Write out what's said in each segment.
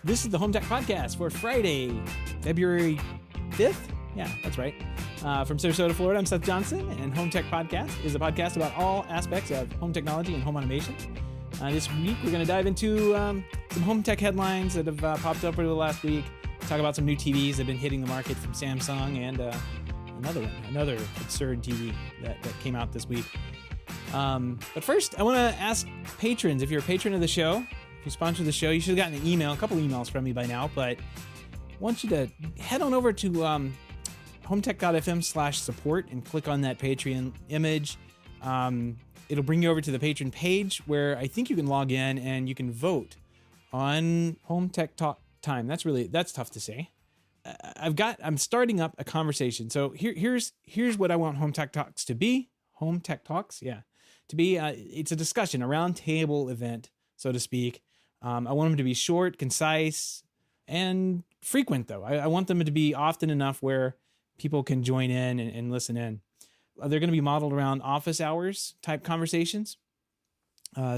This is the HomeTech Podcast for Friday, February 5th. Yeah, that's right. From Sarasota, Florida, I'm Seth Johnson, and HomeTech Podcast is a podcast about all aspects of home technology and home automation. This week, we're going to dive into some HomeTech headlines that have popped up over the last week. Talk about some new TVs that have been hitting the market from Samsung, and another Absurdi-TV that came out this week. But first, I want to ask patrons, if you're a patron of the show, if you sponsor the show, you should have gotten an email, a couple emails from me by now, but I want you to head on over to HomeTech.fm/support and click on that Patreon image. It'll bring you over to the patron page where I think you can log in and you can vote on HomeTech Talk time. That's tough to say. I'm starting up a conversation. So here's what I want HomeTech Talks to be. HomeTech Talks, to be. It's a discussion, a round table event, so to speak. I want them to be short, concise, and frequent, though. I want them to be often enough where people can join in and listen in. They're going to be modeled around office hours type conversations.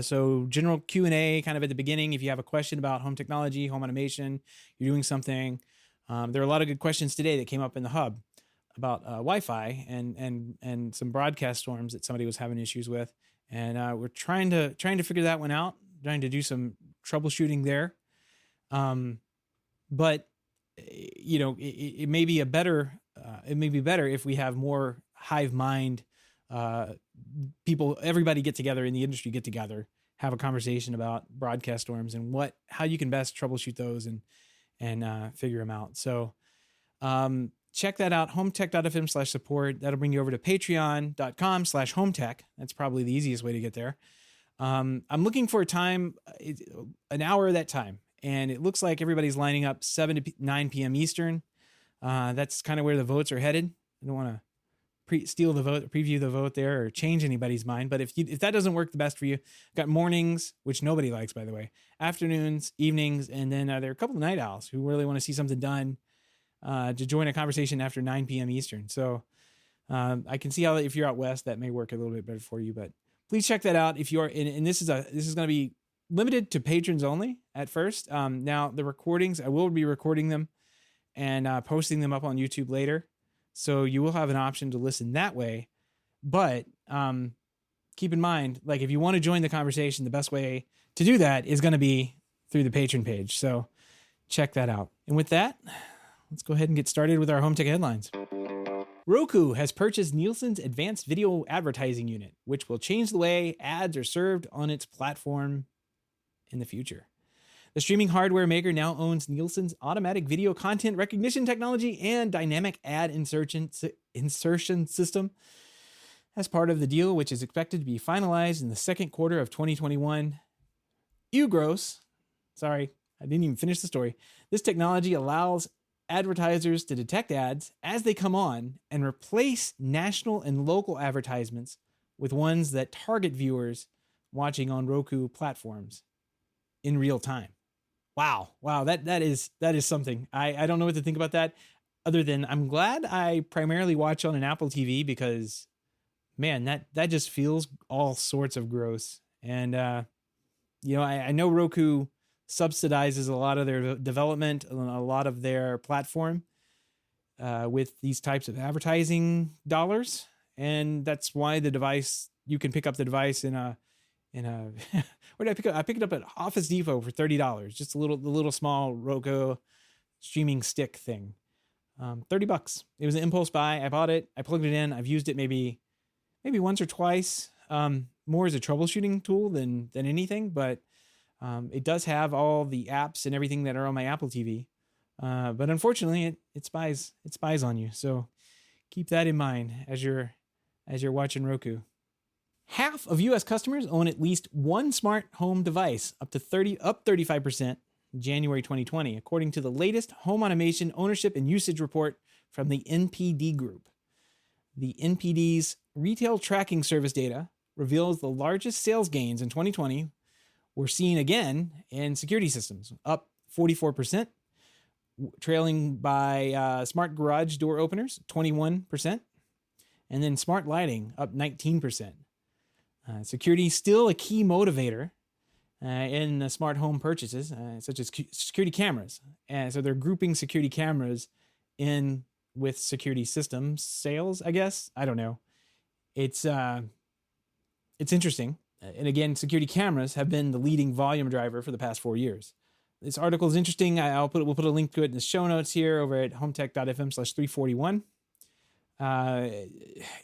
So general Q&A kind of at the beginning. If you have a question about home technology, home automation, you're doing something. There are a lot of good questions today that came up in the hub about Wi-Fi and some broadcast storms that somebody was having issues with. And we're trying to figure that one out, trying to do some troubleshooting there. But it may be better if we have more hive mind people, everybody get together in the industry, get together, have a conversation about broadcast storms and how you can best troubleshoot those and figure them out. So check that out, hometech.fm/support. That'll bring you over to patreon.com/hometech. That's probably the easiest way to get there. I'm looking for a time, an hour of that time. And it looks like everybody's lining up 7 to 9 p.m. Eastern. That's kind of where the votes are headed. I don't want to steal the vote, preview the vote there, or change anybody's mind. But if that doesn't work the best for you, got mornings, which nobody likes, by the way, afternoons, evenings, and then there are a couple of night owls who really want to see something done to join a conversation after 9 p.m. Eastern. So I can see how if you're out west, that may work a little bit better for you. But please check that out if you are. And this is going to be limited to patrons only at first. Now the recordings, I will be recording them and posting them up on YouTube later. So you will have an option to listen that way. But keep in mind, like if you want to join the conversation, the best way to do that is going to be through the patron page. So check that out. And with that, let's go ahead and get started with our HomeTech headlines. Roku has purchased Nielsen's advanced video advertising unit, which will change the way ads are served on its platform in the future. The streaming hardware maker now owns Nielsen's automatic video content recognition technology and dynamic ad insertion system as part of the deal, which is expected to be finalized in the second quarter of 2021. Gross. Sorry, I didn't even finish the story. This technology allows advertisers to detect ads as they come on and replace national and local advertisements with ones that target viewers watching on Roku platforms in real time. Wow, that is something. I don't know what to think about that, other than I'm glad I primarily watch on an Apple TV because, man, that just feels all sorts of gross. And I know Roku subsidizes a lot of their development, a lot of their platform with these types of advertising dollars, and that's why you can pick up the device in a where did I pick it up? I picked it up at Office Depot for $30. Just the little small Roku streaming stick thing. $30. It was an impulse buy. I bought it. I plugged it in. I've used it maybe once or twice. More as a troubleshooting tool than anything, but it does have all the apps and everything that are on my Apple TV. But unfortunately, it spies on you. So keep that in mind as you're watching Roku. Half of U.S. customers own at least one smart home device, up 35% in January 2020, according to the latest home automation ownership and usage report from the NPD Group. The NPD's retail tracking service data reveals the largest sales gains in 2020 were seen again in security systems, up 44%, trailing by smart garage door openers, 21%, and then smart lighting, up 19%. Security is still a key motivator in smart home purchases, such as security cameras. And so they're grouping security cameras in with security systems sales, I guess. I don't know. It's interesting. And again, security cameras have been the leading volume driver for the past 4 years. This article is interesting. We'll put a link to it in the show notes here over at HomeTech.fm/341.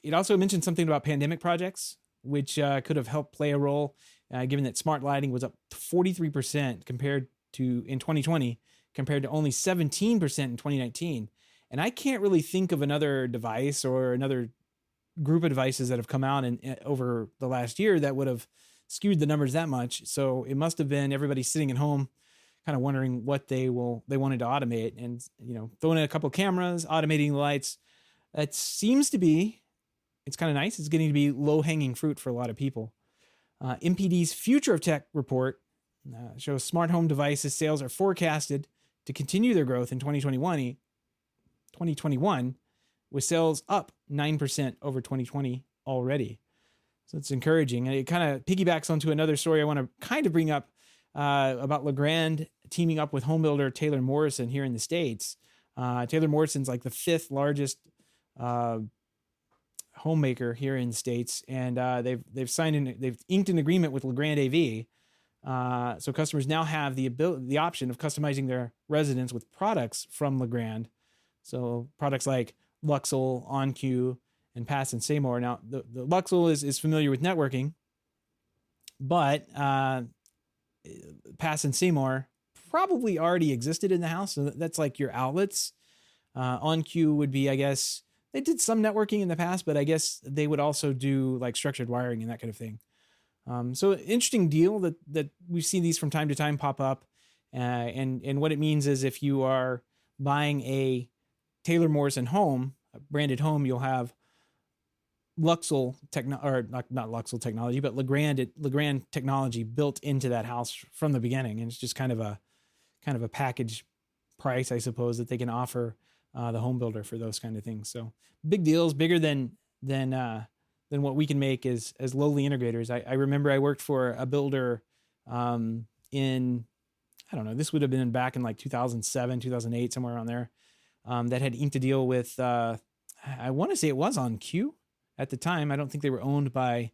It also mentioned something about pandemic projects, which could have helped play a role, given that smart lighting was up 43% compared to in 2020, compared to only 17% in 2019. And I can't really think of another device or another group of devices that have come out over the last year that would have skewed the numbers that much. So it must have been everybody sitting at home, kind of wondering what they wanted to automate, and throwing in a couple of cameras, automating the lights. That seems to be, it's kind of nice. It's getting to be low-hanging fruit for a lot of people. MPD's Future of Tech report shows smart home devices sales are forecasted to continue their growth in 2021, with sales up 9% over 2020 already. So it's encouraging. And it kind of piggybacks onto another story I want to kind of bring up about Legrand teaming up with home builder Taylor Morrison here in the States. Taylor Morrison's like the 5th largest homemaker here in the States, and they've inked an agreement with Legrand AV, so customers now have the option of customizing their residence with products from Legrand. So products like Luxel, OnQ, and Pass and Seymour. Now the Luxel is familiar with networking, but Pass and Seymour probably already existed in the house, so that's like your outlets. OnQ would be, I guess, they did some networking in the past, but I guess they would also do like structured wiring and that kind of thing. So interesting deal that we've seen these from time to time pop up. And what it means is if you are buying a Taylor Morrison home, a branded home, you'll have Luxel or not Luxel technology, but Legrand technology built into that house from the beginning. And it's just kind of a package price, I suppose, that they can offer the home builder for those kind of things. So big deals, bigger than what we can make as lowly integrators. I remember I worked for a builder in, I don't know, this would have been back in like 2007, 2008, somewhere around there, that had inked a deal with, I want to say it was OnQ at the time. I don't think they were owned by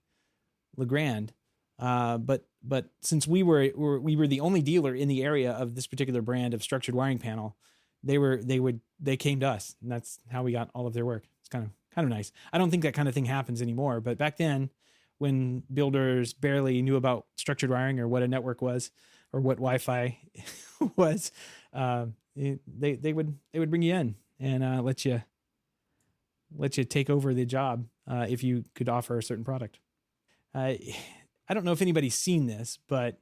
Legrand. But since we were the only dealer in the area of this particular brand of structured wiring panel, they came to us, and that's how we got all of their work. It's kind of nice. I don't think that kind of thing happens anymore, but back then, when builders barely knew about structured wiring or what a network was or what Wi-Fi was, they would bring you in and let you take over the job if you could offer a certain product. I don't know if anybody's seen this, but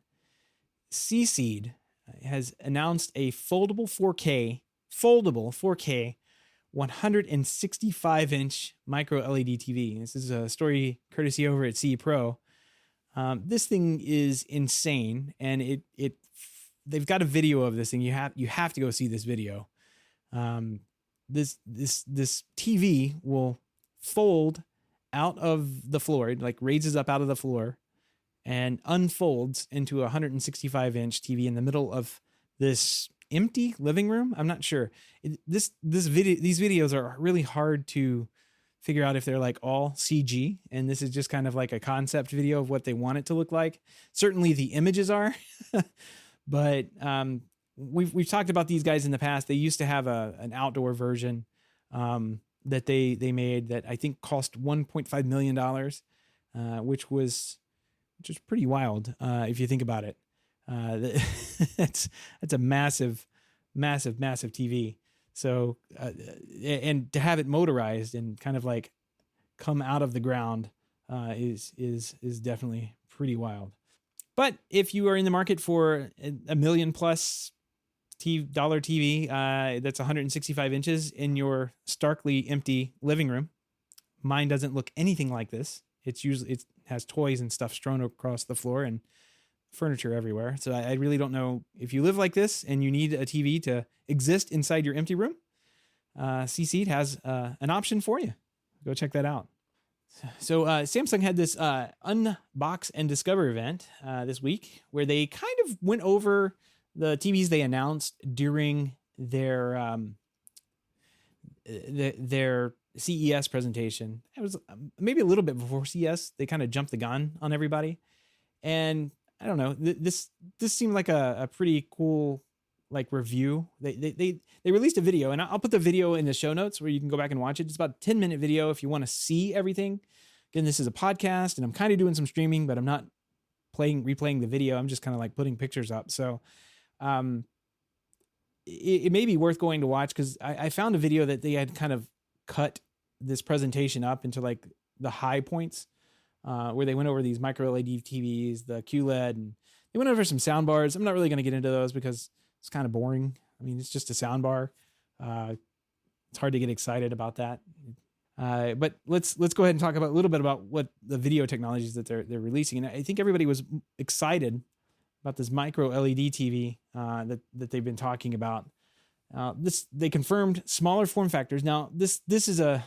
Seed has announced a foldable 4K 165-inch micro LED TV. This is a story courtesy over at CE Pro. This thing is insane, and they've got a video of this thing. You have to go see this video. This TV will fold out of the floor. It like raises up out of the floor and unfolds into a 165-inch TV in the middle of this empty living room. I'm not sure. These videos are really hard to figure out if they're like all CG, and this is just kind of like a concept video of what they want it to look like. Certainly the images are, but we've talked about these guys in the past. They used to have an outdoor version that they made that I think cost $1.5 million, which was pretty wild if you think about it. That's a massive TV. So and to have it motorized and kind of like come out of the ground is definitely pretty wild. But if you are in the market for $1 million plus dollar TV that's 165 inches in your starkly empty living room, mine doesn't look anything like this. It has toys and stuff strewn across the floor and furniture everywhere. So I really don't know if you live like this and you need a TV to exist inside your empty room. Seed has an option for you. Go check that out. So Samsung had this unbox and discover event this week where they kind of went over the TVs they announced during their CES presentation. It was maybe a little bit before CES. They kind of jumped the gun on everybody, and I don't know. This seemed like a pretty cool like review. They released a video, and I'll put the video in the show notes where you can go back and watch it. It's about a 10-minute video if you want to see everything. Again, this is a podcast, and I'm kind of doing some streaming, but I'm not replaying the video. I'm just kind of like putting pictures up. So it may be worth going to watch because I found a video that they had kind of cut this presentation up into like the high points where they went over these micro LED TVs, the QLED, and they went over some sound bars. I'm not really going to get into those because it's kind of boring. I mean, it's just a sound bar. It's hard to get excited about that. But let's go ahead and talk about a little bit about what the video technologies that they're releasing. And I think everybody was excited about this micro LED TV that they've been talking about. They confirmed smaller form factors. Now this is a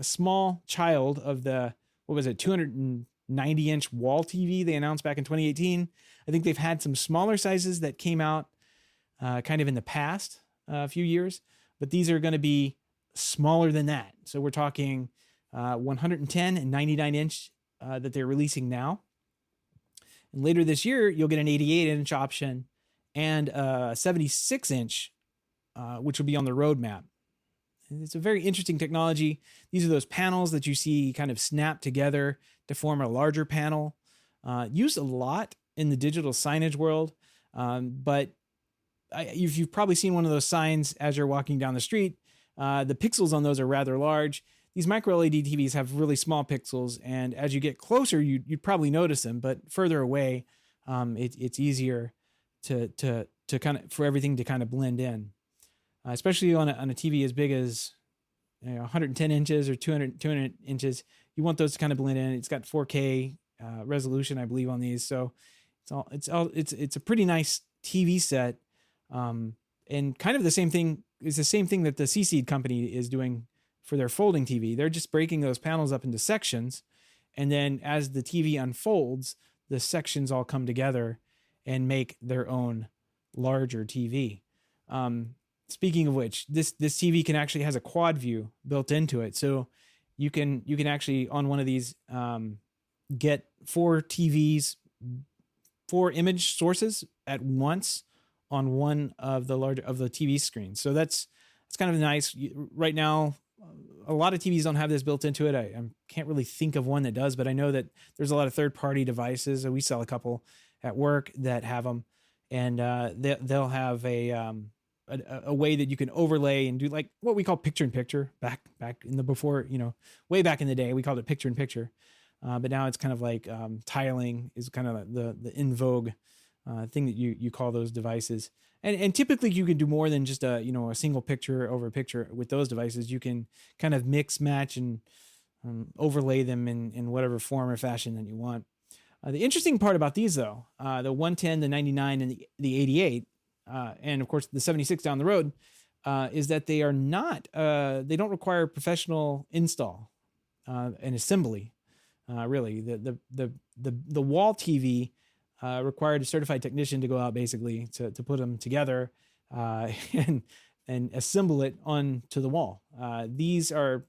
small child of the 290-inch wall TV they announced back in 2018. I think they've had some smaller sizes that came out kind of in the past few years, but these are going to be smaller than that. So we're talking 110 and 99-inch that they're releasing now. And later this year, you'll get an 88-inch option and a 76-inch, which will be on the roadmap. And it's a very interesting technology. These are those panels that you see kind of snap together to form a larger panel. Used a lot in the digital signage world, but you've probably seen one of those signs as you're walking down the street. The pixels on those are rather large. These micro LED TVs have really small pixels, and as you get closer, you'd probably notice them. But further away, it's easier to kind of for everything to kind of blend in, especially on a TV as big as 110 inches or 200 inches. You want those to kind of blend in. It's got 4K resolution, I believe, on these, so it's a pretty nice TV set, and kind of the same thing. It's the same thing that the Seaseed company is doing for their folding TV. They're just breaking those panels up into sections. And then as the TV unfolds, the sections all come together and make their own larger TV. Speaking of which, this TV has a quad view built into it. So you can actually on one of these get 4 image sources at once on one of the TV screens. So that's kind of nice. Right now, a lot of TVs don't have this built into it. I can't really think of one that does, but I know that there's a lot of third-party devices. We sell a couple at work that have them, and they'll have a way that you can overlay and do like what we call picture-in-picture. Back in the before, way back in the day, we called it picture-in-picture. But now it's kind of like tiling is kind of the in vogue thing that you call those devices. And typically you can do more than just a single picture over a picture with those devices. You can kind of mix, match, and overlay them in whatever form or fashion that you want. The interesting part about these, though, the 110, the 99, and the 88, and of course the 76 down the road, is that they are not. They don't require professional install and assembly. Really, the wall TV required a certified technician to go out basically to put them together and assemble it onto the wall. These are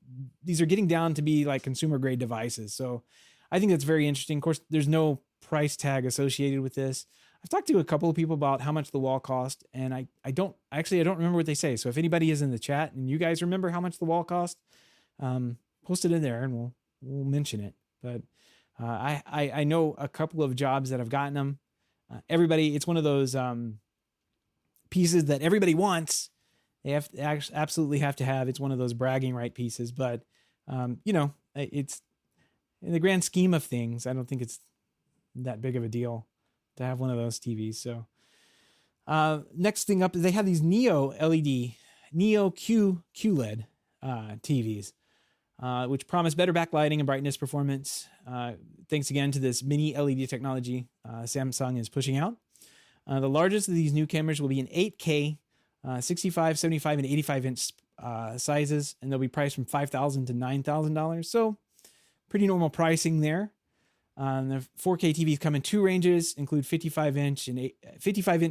getting down to be like consumer grade devices. So I think that's very interesting. Of course, there's no price tag associated with this. I've talked to a couple of people about how much the wall cost, and I don't remember what they say. So if anybody is in the chat and you guys remember how much the wall cost, post it in there and we'll mention it. But I know a couple of jobs that have gotten them. It's one of those pieces that everybody wants. They absolutely have to have. It's one of those bragging right pieces. But it's in the grand scheme of things, I don't think it's that big of a deal to have one of those TVs. So next thing up, they have these Neo QLED TVs. Which promise better backlighting and brightness performance. Thanks again to this mini LED technology Samsung is pushing out. The largest of these new cameras will be in 8K, 65, 75, and 85 inch sizes, and they'll be priced from $5,000 to $9,000. So pretty normal pricing there. The 4K TVs come in two ranges, include 55 inch to 85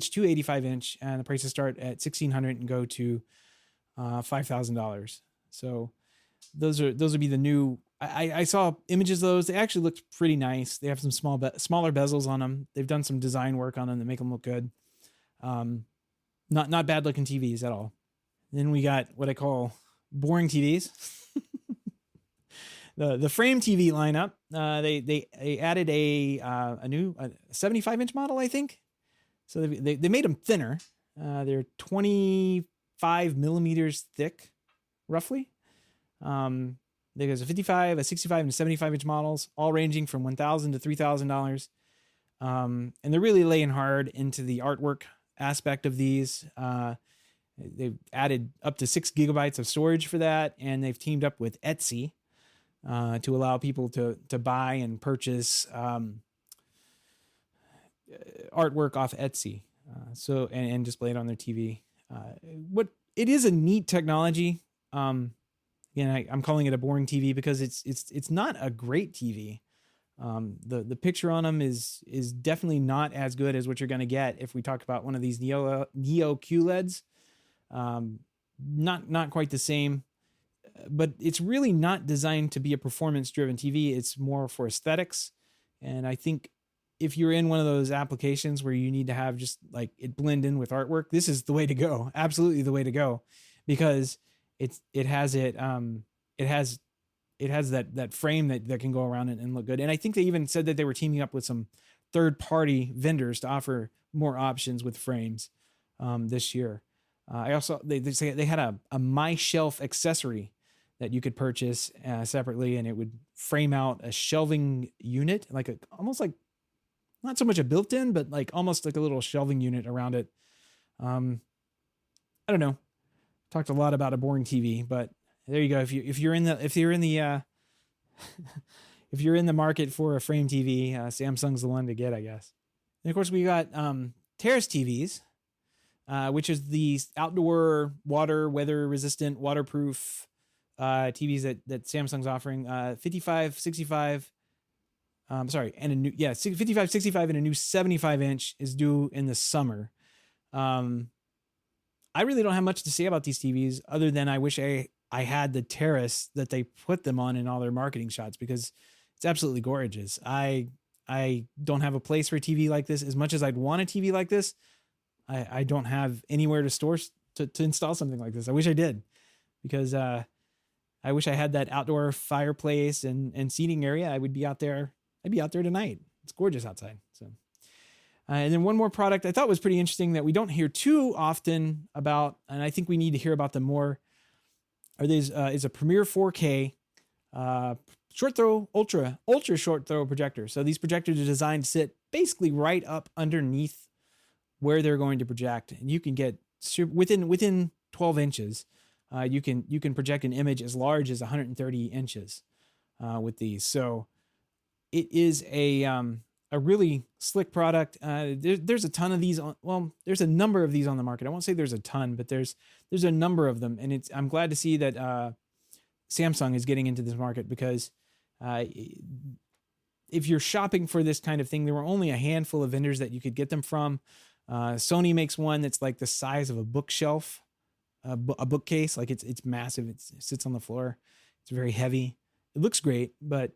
inch, and the prices start at $1,600 and go to $5,000. So those would be the new. I saw images of those. They actually looked pretty nice. They have some smaller bezels on them. They've done some design work on them that make them look good. Not bad looking TVs at all. Then we got what I call boring TVs. The frame TV lineup. They added a new 75 inch model, I think. So they made them thinner. They're 25 millimeters thick, roughly. There's a 55, a 65, and a 75 inch models, all ranging from $1,000 to $3,000. And they're really laying hard into the artwork aspect of these. They've added up to 6 gigabytes of storage for that, and they've teamed up with Etsy to allow people to buy and purchase artwork off Etsy, and display it on their TV. It is a neat technology. Again, I'm calling it a boring TV because it's not a great TV. The picture on them is definitely not as good as what you're going to get if we talk about one of these Neo QLEDs. Not quite the same, but it's really not designed to be a performance-driven TV. It's more for aesthetics, and I think if you're in one of those applications where you need to have just like it blend in with artwork, this is the way to go. Absolutely the way to go, because it has that frame that can go around and look good. And I think they even said that they were teaming up with some third-party vendors to offer more options with frames this year. They say they had a My Shelf accessory that you could purchase separately, and it would frame out a shelving unit, almost like not so much a built-in, but like almost like a little shelving unit around it. I don't know. Talked a lot about a boring TV, but there you go. If you're in the if you're in the market for a frame TV, Samsung's the one to get, I guess. And of course, we got terrace TVs, which is the outdoor weather resistant, waterproof TVs that Samsung's offering. 55, 65. And a new 55, 65, and a new 75 inch is due in the summer. I really don't have much to say about these TVs other than I wish I had the terrace that they put them on in all their marketing shots, because it's absolutely gorgeous. I don't have a place for a TV like this. As much as I'd want a TV like this, I don't have anywhere to install something like this. I wish I did, because I wish I had that outdoor fireplace and seating area. I'd be out there tonight. It's gorgeous outside. So. And then one more product I thought was pretty interesting that we don't hear too often about, and I think we need to hear about them more, is a Premier 4K short throw, ultra short throw projector. So these projectors are designed to sit basically right up underneath where they're going to project, and you can get within 12 inches. You can project an image as large as 130 inches with these. So it is a really slick product. There's a ton of these there's a number of these on the market. I won't say there's a ton, but there's a number of them. And I'm glad to see that Samsung is getting into this market, because if you're shopping for this kind of thing, there were only a handful of vendors that you could get them from. Sony makes one that's like the size of a bookshelf, a bookcase. Like it's massive. It sits on the floor. It's very heavy. It looks great, but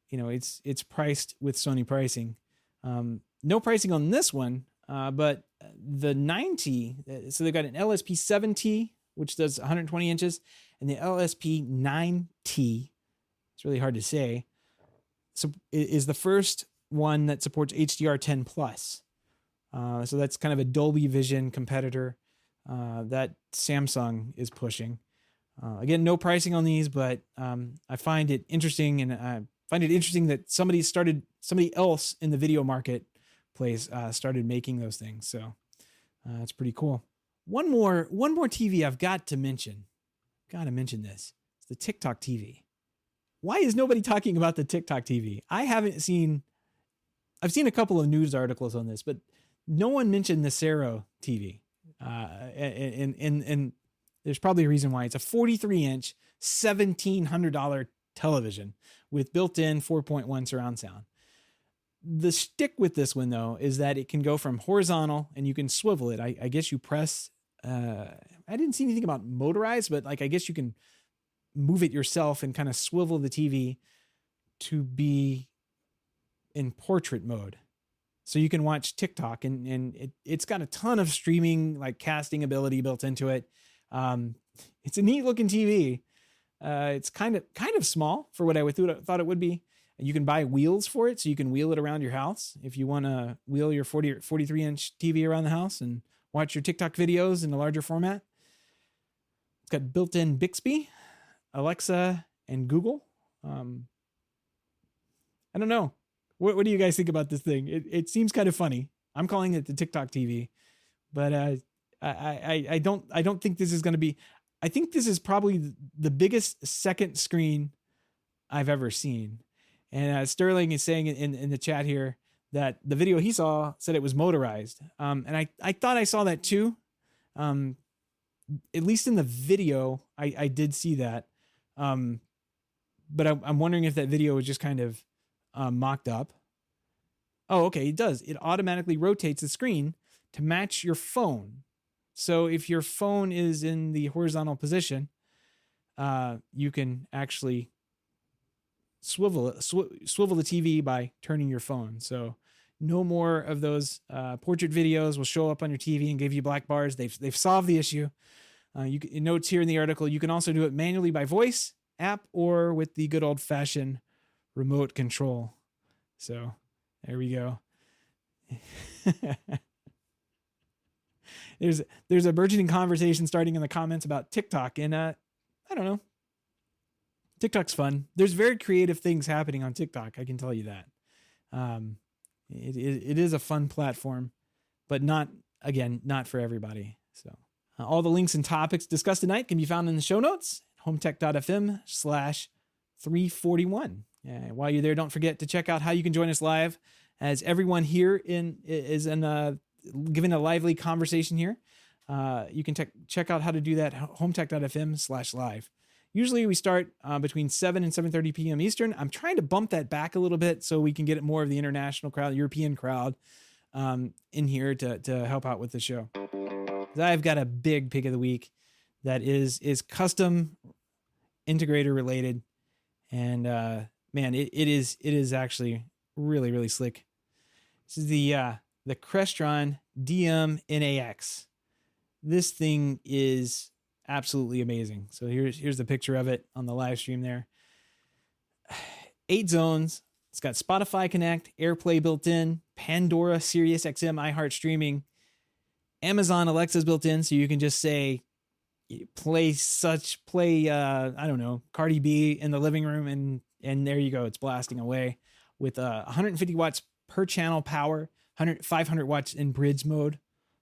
it's priced with Sony pricing. No pricing on this one, but the 9T, so they've got an LSP 7T, which does 120 inches, and the LSP 9T, it's really hard to say, so is the first one that supports HDR10 plus. So that's kind of a Dolby Vision competitor that Samsung is pushing. Again, no pricing on these, but I find it interesting, and I find it interesting that somebody else in the video marketplace started making those things. So it's pretty cool. One more TV I've got to mention. Got to mention this. It's the TikTok TV. Why is nobody talking about the TikTok TV? I've seen a couple of news articles on this, but no one mentioned the Sero TV. And there's probably a reason why. It's a 43-inch, $1,700 television with built-in 4.1 surround sound. The shtick with this one, though, is that it can go from horizontal and you can swivel it. I guess you press, I didn't see anything about motorized, but like, I guess you can move it yourself and kind of swivel the TV to be in portrait mode. So you can watch TikTok and it's got a ton of streaming, like casting ability built into it. It's a neat looking TV. It's kind of small for what I thought it would be. You can buy wheels for it, so you can wheel it around your house if you want to wheel your 40 or 43-inch TV around the house and watch your TikTok videos in a larger format. It's got built-in Bixby, Alexa, and Google. I don't know. What do you guys think about this thing? It seems kind of funny. I'm calling it the TikTok TV, but I don't think this is going to be. I think this is probably the biggest second screen I've ever seen. And Sterling is saying in the chat here that the video he saw said it was motorized. And I thought I saw that too. At least in the video, I did see that. But I'm wondering if that video was just kind of mocked up. Oh, okay, it does. It automatically rotates the screen to match your phone. So if your phone is in the horizontal position, you can actually swivel the TV by turning your phone. So no more of those portrait videos will show up on your TV and give you black bars. They've solved the issue. It notes here in the article, you can also do it manually by voice, app, or with the good old fashioned remote control. So there we go. There's a burgeoning conversation starting in the comments about TikTok, and I don't know. TikTok's fun. There's very creative things happening on TikTok. I can tell you that. It is a fun platform, but not for everybody. So all the links and topics discussed tonight can be found in the show notes, HomeTech.fm/341. While you're there, don't forget to check out how you can join us live, as everyone here is giving a lively conversation here. You can check out how to do that, HomeTech.fm/live. Usually we start between 7 and 7:30 p.m. Eastern. I'm trying to bump that back a little bit so we can get more of the international crowd, European crowd in here to help out with the show. I've got a big pick of the week that is custom integrator related. And man, it is actually really, really slick. This is the Crestron DM-NAX. This thing is absolutely amazing. So here's the picture of it on the live stream there. 8 zones. It's got Spotify Connect, AirPlay built in, Pandora, Sirius XM, iHeart streaming, Amazon Alexa's built in, so you can just say play I don't know, Cardi B in the living room, and there you go. It's blasting away with 150 watts per channel power, 500 watts in bridge mode.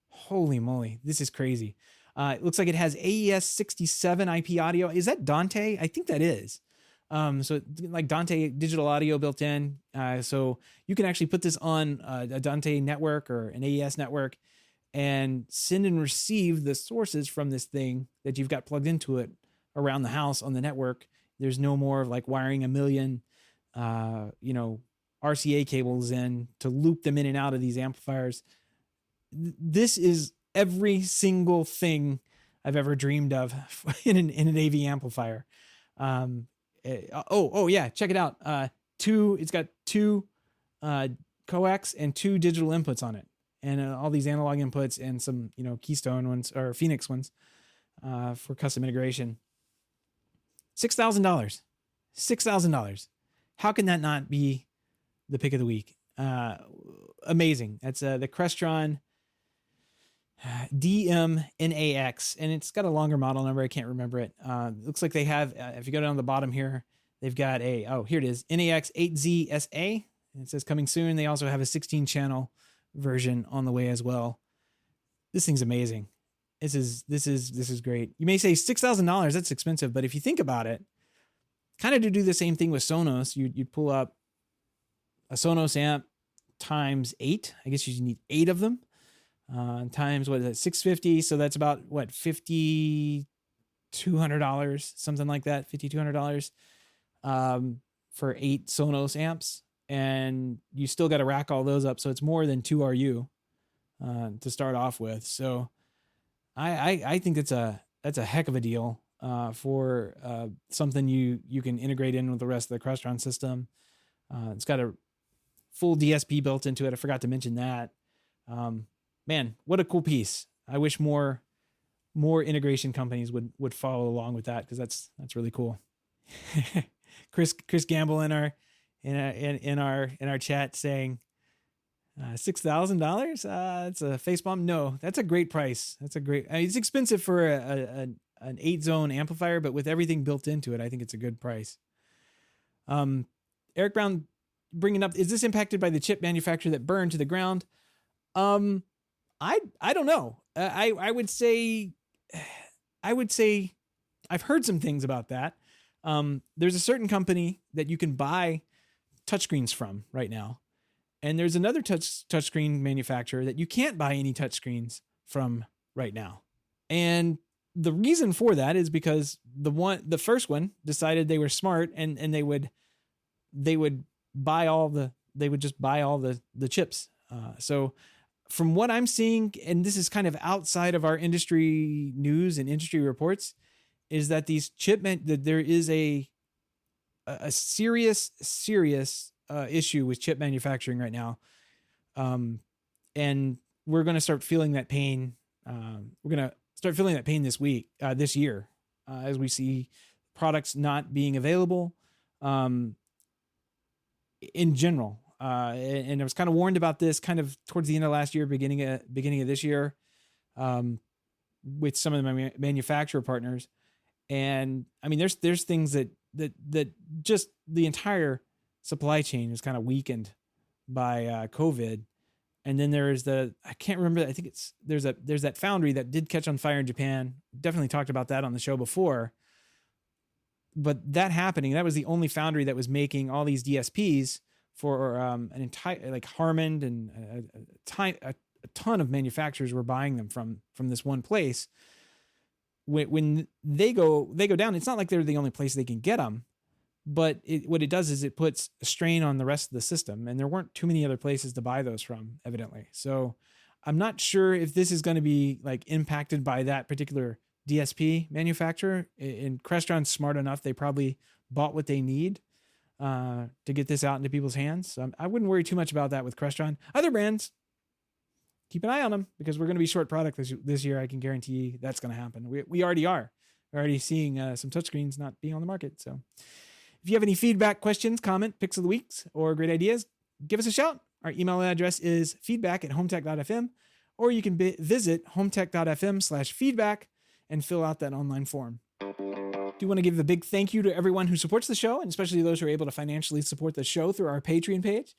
Holy moly, this is crazy. It looks like it has AES 67 IP audio. Is that Dante? I think that is. So like Dante digital audio built in. So you can actually put this on a Dante network or an AES network and send and receive the sources from this thing that you've got plugged into it around the house on the network. There's no more of like wiring a million, RCA cables in to loop them in and out of these amplifiers. This is every single thing I've ever dreamed of in an AV amplifier. Yeah, check it out. It's got 2 coax and 2 digital inputs on it, and all these analog inputs and some Keystone ones or Phoenix ones for custom integration. $6,000. How can that not be the pick of the week? Amazing. That's the Crestron DM-NAX, and it's got a longer model number. I can't remember it. Looks like they have, if you go down the bottom here, they've got here it is, NAX 8Z-SA. It says coming soon. They also have a 16-channel version on the way as well. This thing's amazing. This is great. You may say $6,000, that's expensive, but if you think about it, kind of to do the same thing with Sonos, you'd pull up a Sonos amp times 8. I guess you need 8 of them. Times what is it, 650? So that's about $5,200, something like that, $5,200. for 8 Sonos amps, and you still got to rack all those up. So it's more than 2 RU to start off with. So I think that's a heck of a deal for something you can integrate in with the rest of the Crestron system. It's got a full DSP built into it. I forgot to mention that. Man, what a cool piece. I wish more integration companies would follow along with that, because that's really cool. Chris Gamble in our chat saying $6,000. It's a facepalm. No, that's a great price. That's a great. It's expensive for an 8-zone amplifier, but with everything built into it, I think it's a good price. Eric Brown bringing up: is this impacted by the chip manufacturer that burned to the ground? I don't know. I would say I've heard some things about that. There's a certain company that you can buy touchscreens from right now, and there's another touchscreen manufacturer that you can't buy any touchscreens from right now. And the reason for that is because the first one decided they were smart, and they would just buy all the chips. So from what I'm seeing, and this is kind of outside of our industry news and industry reports, is that these that there is a serious issue with chip manufacturing right now. And we're going to start feeling that pain. We're going to start feeling that pain this year, as we see products not being available, in general. And I was kind of warned about this kind of towards the end of last year, beginning of this year, with some of my manufacturer partners. And I mean, there's things that just the entire supply chain is kind of weakened by COVID. And then there is I can't remember. I think there's that foundry that did catch on fire in Japan. Definitely talked about that on the show before. But that happening, that was the only foundry that was making all these DSPs for an entire, like Harmon, and a ton of manufacturers were buying them from this one place. When they go down, it's not like they're the only place they can get them, but what it does is it puts a strain on the rest of the system, and there weren't too many other places to buy those from, evidently. So I'm not sure if this is going to be like impacted by that particular DSP manufacturer. And Crestron's smart enough; they probably bought what they need to get this out into people's hands. So I wouldn't worry too much about that with Crestron. Other brands, keep an eye on them, because we're going to be short product this year. I can guarantee that's going to happen. We already are. We're already seeing some touchscreens not being on the market. So if you have any feedback, questions, comment, picks of the weeks, or great ideas, give us a shout. Our email address is feedback@HomeTech.fm, or you can visit HomeTech.fm/feedback and fill out that online form. I do want to give a big thank you to everyone who supports the show, and especially those who are able to financially support the show through our Patreon page.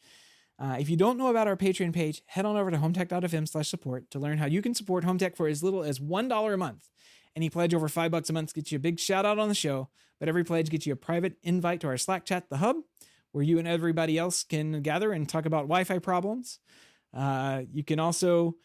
If you don't know about our Patreon page, head on over to HomeTech.fm/support to learn how you can support HomeTech for as little as $1 a month. Any pledge over $5 a month gets you a big shout out on the show, but every pledge gets you a private invite to our Slack chat, The Hub, where you and everybody else can gather and talk about Wi-Fi problems. You can also,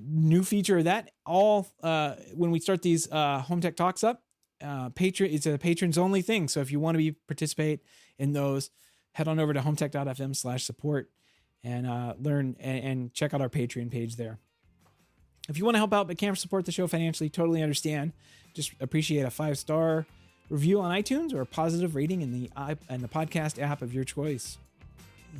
new feature of that, when we start these HomeTech Talks up, it's a patrons only thing. So if you want to participate in those, head on over to HomeTech.fm/support and learn and check out our Patreon page there. If you want to help out but can't support the show financially, totally understand. Just appreciate a 5-star review on iTunes or a positive rating in the podcast app of your choice.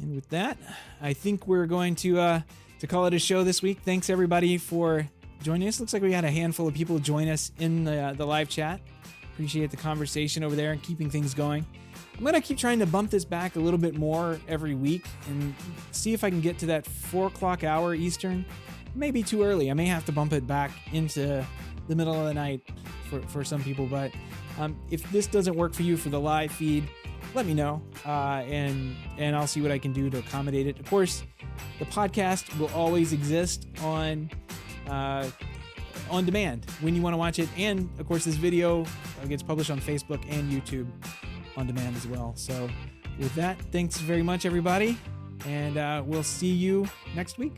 And with that, I think we're going to call it a show this week. Thanks everybody for joining us. Looks like we had a handful of people join us in the live chat. Appreciate the conversation over there and keeping things going. I'm going to keep trying to bump this back a little bit more every week and see if I can get to that 4 o'clock hour Eastern. Maybe too early. I may have to bump it back into the middle of the night for some people. But if this doesn't work for you for the live feed, let me know, and I'll see what I can do to accommodate it. Of course, the podcast will always exist on demand when you want to watch it. And, of course, this video gets published on Facebook and YouTube on demand as well. So with that, thanks very much, everybody, and we'll see you next week.